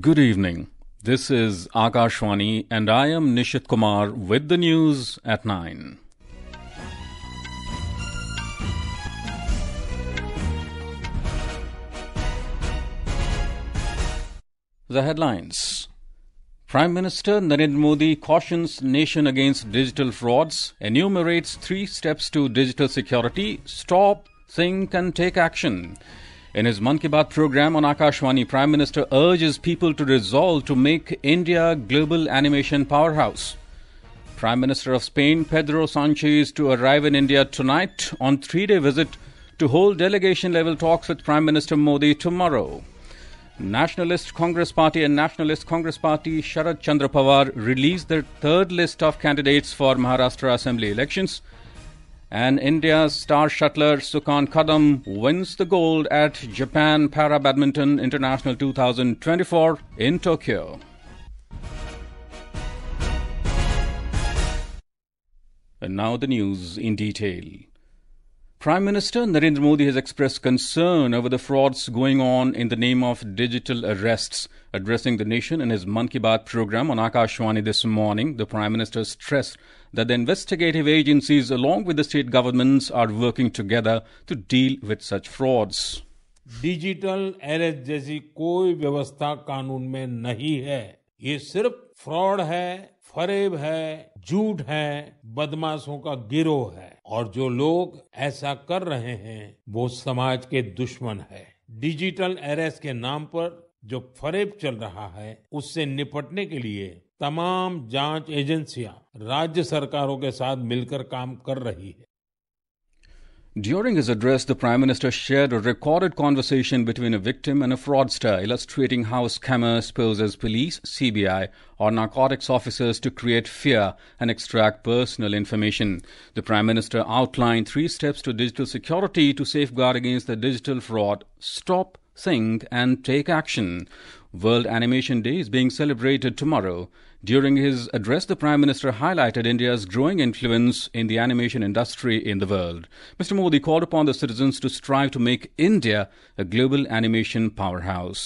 Good evening. This is Akashvani and I am Nishit Kumar with the news at 9. The headlines. Prime Minister Narendra Modi cautions nation against digital frauds, enumerates 3 steps to digital security, stop, think and take action. In his Mann Ki Baat program on Akashvani, Prime Minister urges people to resolve to make India a global animation powerhouse. Prime Minister of Spain, Pedro Sanchez, to arrive in India tonight on 3-day visit to hold delegation-level talks with Prime Minister Modi tomorrow. Nationalist Congress Party and Nationalist Congress Party Sharadchandra Pawar released their third list of candidates for Maharashtra Assembly elections. And India's star shuttler Sukant Kadam wins the gold at Japan Para Badminton International 2024 in Tokyo. And now the news in detail. Prime Minister Narendra Modi has expressed concern over the frauds going on in the name of digital arrests. Addressing the nation in his Mann Ki Baat program on Akashvani this morning, the Prime Minister stressed that the investigative agencies along with the state governments are working together to deal with such frauds. Digital arrest जैसी कोई व्यवस्था कानून में नहीं है। ये सिर्फ fraud है, फरेब है, झूठ है, बदमाशों का गिरोह है और जो लोग ऐसा कर रहे हैं वो समाज के दुश्मन है। डिजिटल अरेस्ट के नाम पर जो फरेब चल रहा है उससे निपटने के लिए तमाम जांच एजेंसियां राज्य सरकारों के साथ मिलकर काम कर रही है। During his address, the Prime Minister shared a recorded conversation between a victim and a fraudster, illustrating how scammers pose as police, CBI, or narcotics officers to create fear and extract personal information. The Prime Minister outlined 3 steps to digital security to safeguard against the digital fraud: stop, think, and take action. World Animation Day is being celebrated tomorrow. During his address, the Prime Minister highlighted India's growing influence in the animation industry in the world. Mr. Modi called upon the citizens to strive to make India a global animation powerhouse.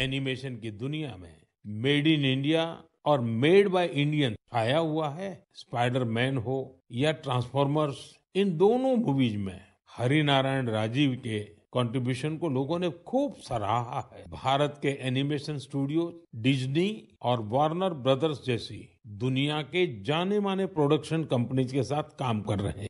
Animation की दुनिया में made in India और made by Indian आया हुआ है। Spiderman हो या transformers, इन दोनों मूवीज में हरिनारायण राजीव के कंट्रीब्यूशन को लोगों ने खूब सराहा है। भारत के एनिमेशन स्टूडियो डिज्नी और वार्नर ब्रदर्स जैसी दुनिया के जाने माने प्रोडक्शन कंपनीज के साथ काम कर रहे हैं।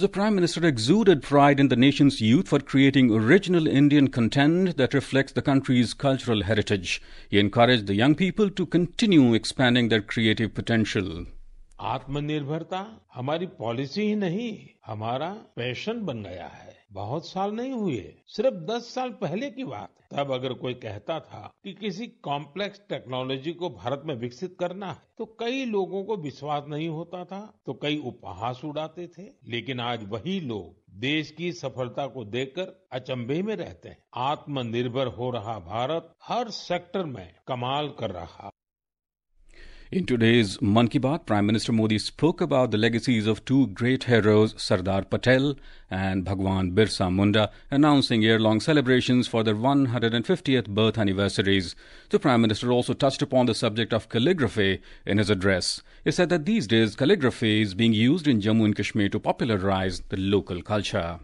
The Prime Minister exuded pride in the nation's youth for creating original Indian content that reflects the country's cultural heritage. He encouraged the young people to continue expanding their creative potential. आत्मनिर्भरता हमारी policy ही नहीं, हमारा passion बन गया है। बहुत साल नहीं हुए, सिर्फ 10 साल पहले की बात है। तब अगर कोई कहता था कि किसी कॉम्प्लेक्स टेक्नोलॉजी को भारत में विकसित करना है तो कई लोगों को विश्वास नहीं होता था, तो कई उपहास उड़ाते थे। लेकिन आज वही लोग देश की सफलता को देखकर अचंभे में रहते हैं। आत्मनिर्भर हो रहा भारत हर सेक्टर में कमाल कर रहा। In today's Mann Ki Baat, Prime Minister Modi spoke about the legacies of 2 great heroes, Sardar Patel and Bhagwan Birsa Munda, announcing year-long celebrations for their 150th birth anniversaries. The Prime Minister also touched upon the subject of calligraphy in his address. He said that these days calligraphy is being used in Jammu and Kashmir to popularize the local culture.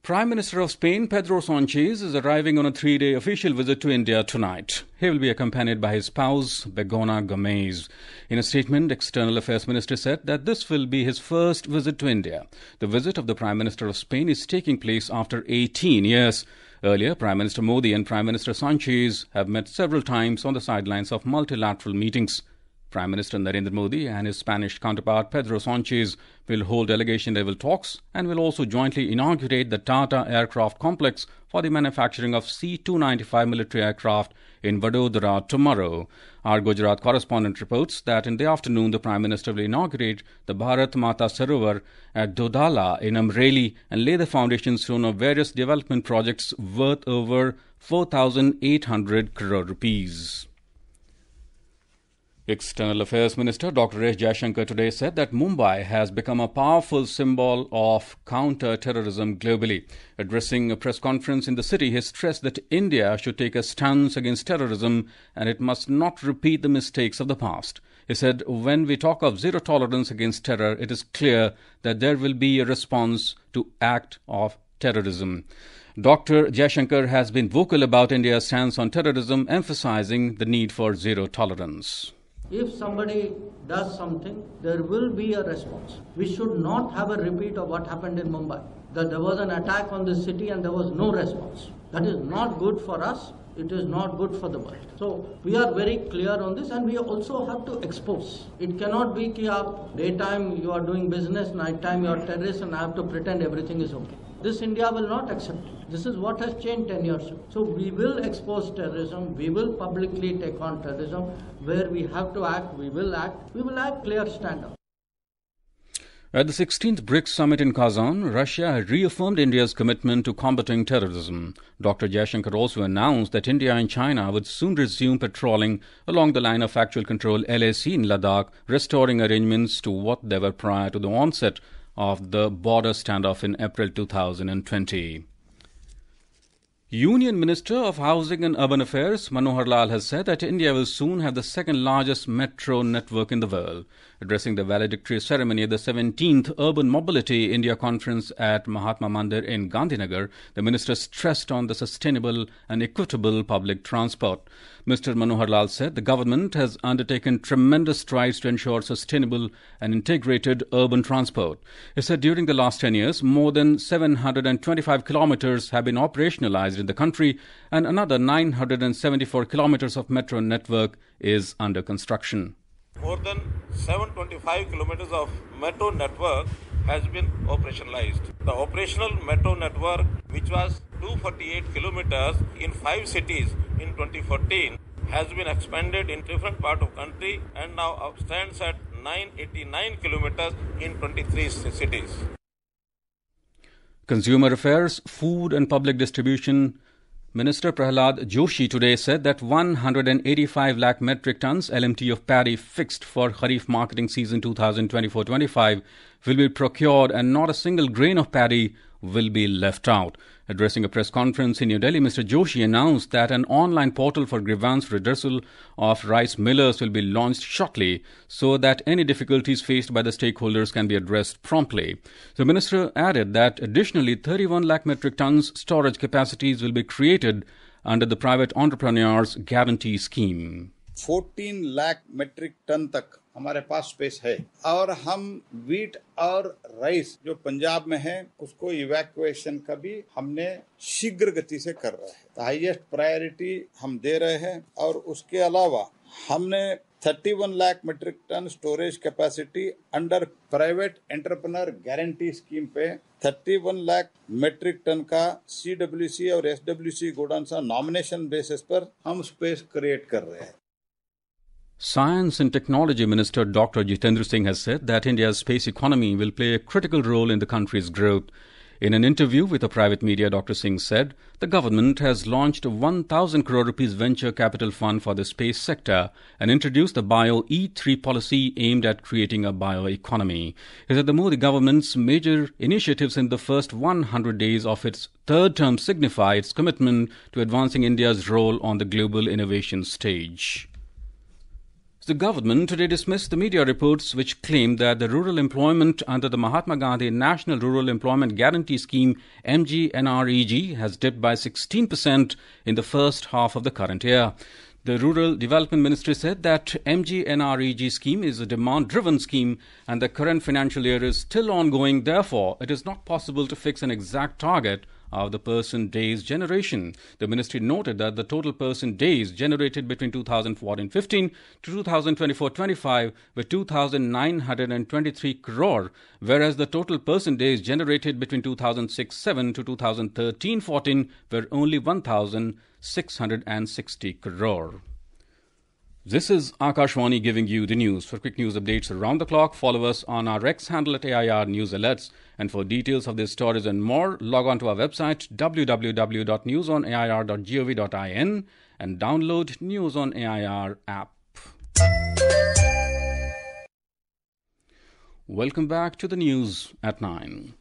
Prime Minister of Spain, Pedro Sanchez, is arriving on a 3-day official visit to India tonight. He will be accompanied by his spouse, Begoña Gómez. In a statement, External Affairs Minister said that this will be his first visit to India. The visit of the Prime Minister of Spain is taking place after 18 years. Earlier, Prime Minister Modi and Prime Minister Sanchez have met several times on the sidelines of multilateral meetings. Prime Minister Narendra Modi and his Spanish counterpart Pedro Sanchez will hold delegation-level talks and will also jointly inaugurate the Tata Aircraft Complex for the manufacturing of C-295 military aircraft in Vadodara tomorrow. Our Gujarat correspondent reports that in the afternoon the Prime Minister will inaugurate the Bharat Mata Sarovar at Dodala in Amreli and lay the foundation stone of various development projects worth over 4,800 crore rupees. External Affairs Minister Dr. S. Jaishankar today said that Mumbai has become a powerful symbol of counter-terrorism globally. Addressing a press conference in the city, he stressed that India should take a stance against terrorism and it must not repeat the mistakes of the past. He said, when we talk of zero tolerance against terror, it is clear that there will be a response to act of terrorism. Dr. Jaishankar has been vocal about India's stance on terrorism, emphasizing the need for zero tolerance. If somebody does something, there will be a response. We should not have a repeat of what happened in Mumbai. That there was an attack on the city and there was no response. That is not good for us. It is not good for the world. So we are very clear on this, and we also have to expose. It cannot be that daytime you are doing business, nighttime you are terrorists, and I have to pretend everything is okay. This India will not accept it. This is what has changed 10 years ago. So we will expose terrorism. We will publicly take on terrorism. Where we have to act, we will act. We will have clear standards. At the 16th BRICS summit in Kazan, Russia had reaffirmed India's commitment to combating terrorism. Dr. Jaishankar also announced that India and China would soon resume patrolling along the line of actual control LAC in Ladakh, restoring arrangements to what they were prior to the onset of the border standoff in April 2020. Union Minister of Housing and Urban Affairs Manohar Lal has said that India will soon have the second largest metro network in the world. Addressing the valedictory ceremony at the 17th Urban Mobility India Conference at Mahatma Mandir in Gandhinagar, the minister stressed on the sustainable and equitable public transport. Mr. Manohar Lal said the government has undertaken tremendous strides to ensure sustainable and integrated urban transport. He said during the last 10 years, more than 725 kilometers have been operationalized in the country and another 974 kilometers of metro network is under construction. More than 725 kilometers of metro network has been operationalized. The operational metro network, which was 248 kilometers in 5 cities in 2014, has been expanded in different parts of country and now stands at 989 kilometers in 23 cities. Consumer Affairs, Food and Public Distribution Minister Prahlad Joshi today said that 185 lakh metric tons LMT of paddy fixed for Kharif marketing season 2024-25 will be procured and not a single grain of paddy will be left out. Addressing a press conference in New Delhi, Mr. Joshi announced that an online portal for grievance redressal of rice millers will be launched shortly so that any difficulties faced by the stakeholders can be addressed promptly. The minister added that additionally 31 lakh metric tons storage capacities will be created under the Private Entrepreneurs Guarantee Scheme. 14 lakh metric ton तक हमारे पास space है और हम wheat और rice जो पंजाब में है उसको इवैक्यूएशन का भी हमने शीघ्र गति से कर रहे हैं। हाईएस्ट प्रायोरिटी हम दे रहे हैं और उसके अलावा हमने 31 lakh metric ton storage capacity under private entrepreneur guarantee scheme पे 31 लाख मेट्रिक टन का CWC और SWC गोडाउन सा नॉमिनेशन बेसिस पर हम स्पेस क्रिएट कर रहे हैं। Science and Technology Minister Dr. Jitendra Singh has said that India's space economy will play a critical role in the country's growth. In an interview with a private media, Dr. Singh said the government has launched a 1,000 crore rupees venture capital fund for the space sector and introduced the Bio E3 policy aimed at creating a bioeconomy. He said the Modi government's major initiatives in the first 100 days of its third term signify its commitment to advancing India's role on the global innovation stage. The government today dismissed the media reports which claimed that the rural employment under the Mahatma Gandhi National Rural Employment Guarantee Scheme MGNREG has dipped by 16% in the first half of the current year. The Rural Development Ministry said that MGNREG scheme is a demand-driven scheme and the current financial year is still ongoing. Therefore, it is not possible to fix an exact target of the person days generation. The ministry noted that the total person days generated between 2014-15 to 2024-25 were 2,923 crore, whereas the total person days generated between 2006-7 to 2013-14 were only 1,660 crore. This is Akashvani giving you the news. For quick news updates around the clock, follow us on our X handle at AIR News Alerts. And for details of these stories and more, log on to our website www.newsonair.gov.in and download News on AIR app. Welcome back to the news at 9.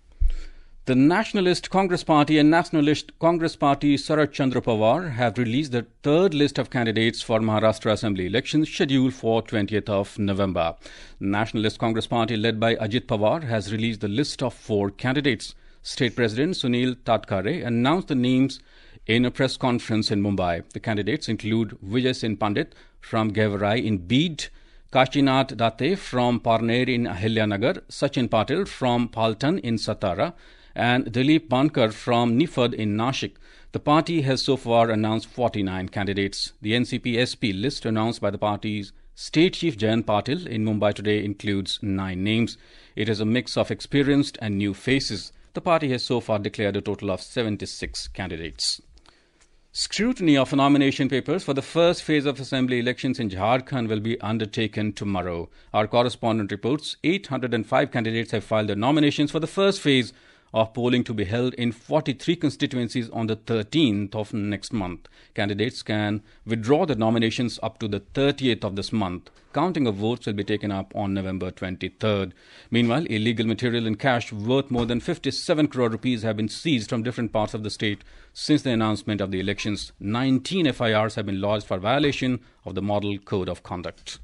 The Nationalist Congress Party and Nationalist Congress Party Sharadchandra Pawar have released the third list of candidates for Maharashtra Assembly elections scheduled for 20th of November. Nationalist Congress Party led by Ajit Pawar has released the list of 4 candidates. State President Sunil Tatkare announced the names in a press conference in Mumbai. The candidates include Vijay Singh Pandit from Gevarai in Beed, Kashinath Date from Parner in Ahilyanagar, Sachin Patil from Paltan in Satara, and Dilip Bankar from Nifad in Nashik. The party has so far announced 49 candidates. The NCP-SP list announced by the party's State Chief Jayant Patil in Mumbai today includes 9 names. It is a mix of experienced and new faces. The party has so far declared a total of 76 candidates. Scrutiny of nomination papers for the first phase of assembly elections in Jharkhand will be undertaken tomorrow. Our correspondent reports 805 candidates have filed their nominations for the first phase of polling to be held in 43 constituencies on the 13th of next month. Candidates can withdraw their nominations up to the 30th of this month. Counting of votes will be taken up on November 23rd. Meanwhile, illegal material and cash worth more than 57 crore rupees have been seized from different parts of the state since the announcement of the elections. 19 FIRs have been lodged for violation of the Model Code of Conduct.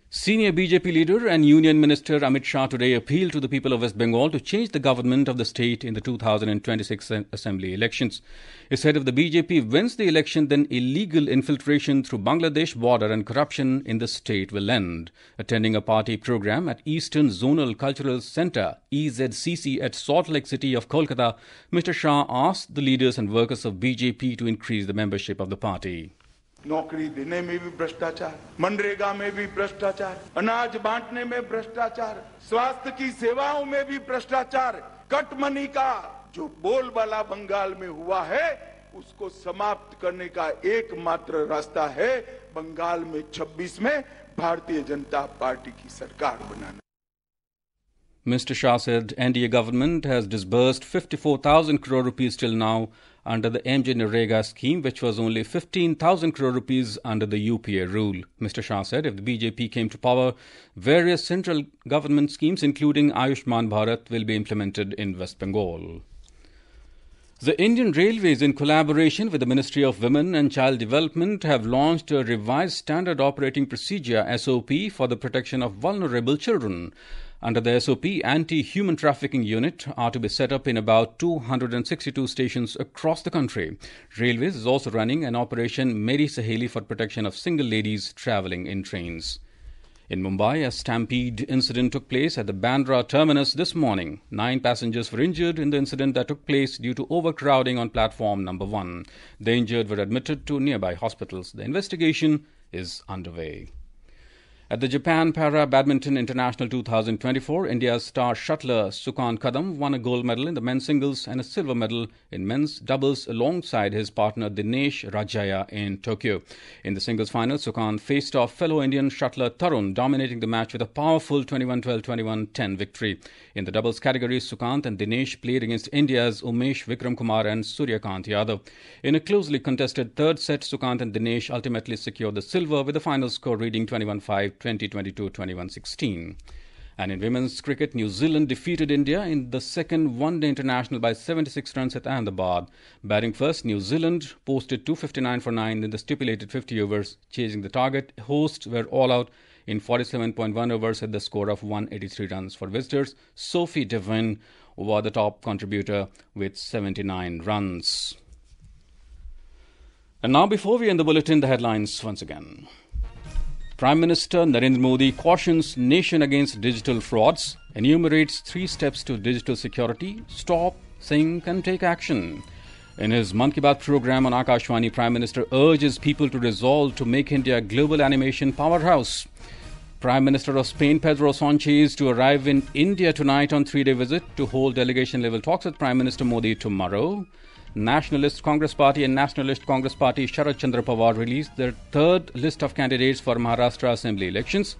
Senior BJP leader and Union Minister Amit Shah today appealed to the people of West Bengal to change the government of the state in the 2026 assembly elections. He said if the BJP wins the election, then illegal infiltration through Bangladesh border and corruption in the state will end. Attending a party program at Eastern Zonal Cultural Centre, EZCC, at Salt Lake City of Kolkata, Mr. Shah asked the leaders and workers of BJP to increase the membership of the party. नौकरी देने में भी भ्रष्टाचार, मनरेगा में भी भ्रष्टाचार, अनाज बांटने में भ्रष्टाचार, स्वास्थ्य की सेवाओं में भी भ्रष्टाचार, कट मनी का जो बोलबाला बंगाल में हुआ है उसको समाप्त करने का एकमात्र रास्ता है बंगाल में 26 में भारतीय जनता पार्टी की सरकार बनाना. Mr. Shah said NDA government has disbursed 54,000 crore rupees till now under the MJ Narega scheme, which was only 15,000 crore rupees under the UPA rule. Mr. Shah said if the BJP came to power, various central government schemes including Ayushman Bharat will be implemented in West Bengal. The Indian Railways, in collaboration with the Ministry of Women and Child Development, have launched a revised Standard Operating Procedure SOP for the protection of vulnerable children. Under the SOP, anti-human trafficking unit are to be set up in about 262 stations across the country. Railways is also running an Operation Meri Saheli for protection of single ladies travelling in trains. In Mumbai, a stampede incident took place at the Bandra terminus this morning. 9 passengers were injured in the incident that took place due to overcrowding on platform number 1. The injured were admitted to nearby hospitals. The investigation is underway. At the Japan Para Badminton International 2024, India's star shuttler Sukant Kadam won a gold medal in the men's singles and a silver medal in men's doubles alongside his partner Dinesh Rajaya in Tokyo. In the singles final, Sukant faced off fellow Indian shuttler Tarun, dominating the match with a powerful 21-12, 21-10 victory. In the doubles category, Sukant and Dinesh played against India's Umesh Vikram Kumar and Suryakant Yadav. In a closely contested third set, Sukant and Dinesh ultimately secured the silver with the final score reading 21-5. 2022-21-16. And in women's cricket, New Zealand defeated India in the second one-day international by 76 runs at Ahmedabad. Batting first, New Zealand posted 259 for 9 in the stipulated 50 overs. Chasing the target, hosts were all out in 47.1 overs at the score of 183 runs. For visitors, Sophie Devine was the top contributor with 79 runs. And now, before we end the bulletin, the headlines once again. Prime Minister Narendra Modi cautions nation against digital frauds, enumerates 3 steps to digital security: stop, think and take action. In his Mann Ki Baat program on Akashvani, Prime Minister urges people to resolve to make India a global animation powerhouse. Prime Minister of Spain Pedro Sanchez to arrive in India tonight on 3-day visit to hold delegation-level talks with Prime Minister Modi tomorrow. Nationalist Congress Party and Nationalist Congress Party Sharadchandra Pawar released their third list of candidates for Maharashtra Assembly elections.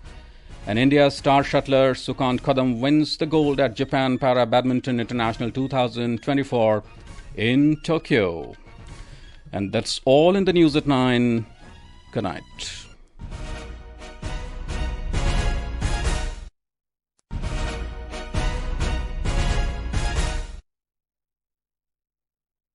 And India's star shuttler Sukant Kadam wins the gold at Japan Para Badminton International 2024 in Tokyo. And that's all in the news at 9. Good night.